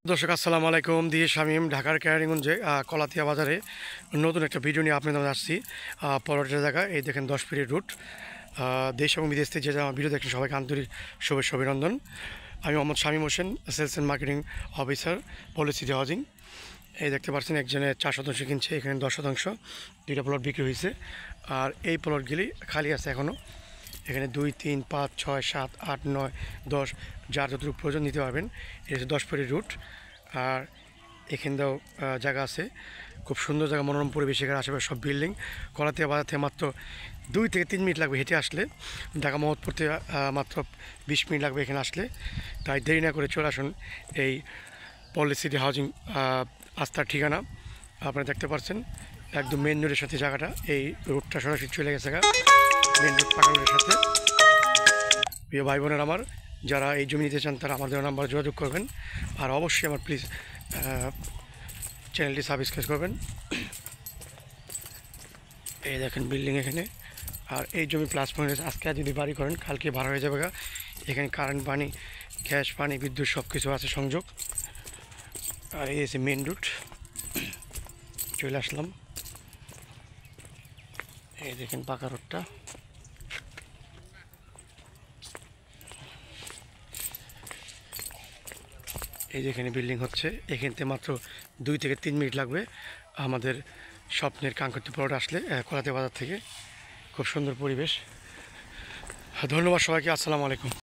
দর্শক আসসালামু আলাইকুম। দিয়ে শামীম ঢাকার কেরানীগঞ্জে কলাতিয়া বাজারে নতুন একটা ভিডিও নিয়ে আপনাদের মাঝে আসছি। পরবর্তী জায়গা এই দেখেন 10 ফিটের রুট। দেশ এবং বিদেশ থেকে যে আমার ভিডিও দেখেন সবাইকে আন্তরিক শুভেচ্ছা অভিনন্দন। আমি Mohammad Shamim Hossain, sales and marketing officer, পলিসিটি হাউজিং। এই দেখতে পাচ্ছেন একজনে 4 শতাংশ কিনছে, এখানে 10 শতাংশ, 2টা প্লট বিক্রি হয়েছে। আর এই প্লটগুলি খালি আছে এখনও। এখানে 2, 3, 5, 6, 7, 8, 9, 10 যার যতটুকু প্রয়োজন নিতে পারবেন। এটা হচ্ছে 10 ফিটের রুট। আর এখানটাও জায়গা আছে, খুব সুন্দর জায়গা, মনোরম পরিবেশ। এখানে আশেপাশে সব বিল্ডিং। কলাতিয়া বাজার থেকে মাত্র 2 থেকে 3 মিনিট লাগবে হেঁটে আসলে। ঢাকা মোহাম্মদপুর থেকে মাত্র 20 মিনিট লাগবে এখানে আসলে। তাই দেরি না করে চলে আসুন এই পলিসিটি হাউজিং আস্থার ঠিকানা। আপনারা দেখতে পাচ্ছেন একদম মেন রোডের সাথে জায়গাটা। এই রোডটা সরাসরি চলে গেছে মেন রোড পাকা রোডের সাথে। প্রিয় ভাই বোনের আমার, যারা এই জমি নিতে চান তারা আমাদের নাম্বার যোগাযোগ করবেন। আর অবশ্যই আমার প্লিজ চ্যানেলটি সাবস্ক্রাইব করবেন। এই দেখেন বিল্ডিং এখানে। আর এই জমি প্লাস পয়েন্ট আজকে যদি বাড়ি করেন কালকে ভাড়া হয়ে যাবে। এখানে কারেন্ট, পানি, গ্যাস, পানি, বিদ্যুৎ সব কিছু আছে সংযোগ। আর এই এসে মেন রুট চলে আসলাম। এই দেখেন পাকা রোডটা। এই যেখানে বিল্ডিং হচ্ছে এখান থেকে মাত্র 2 থেকে 3 মিনিট লাগবে আমাদের স্বপ্নের কাঙ্ক্ষিত প্লট আসলে কলাতিয়া বাজার থেকে। খুব সুন্দর পরিবেশ। ধন্যবাদ সবাইকে। আসসালামু আলাইকুম।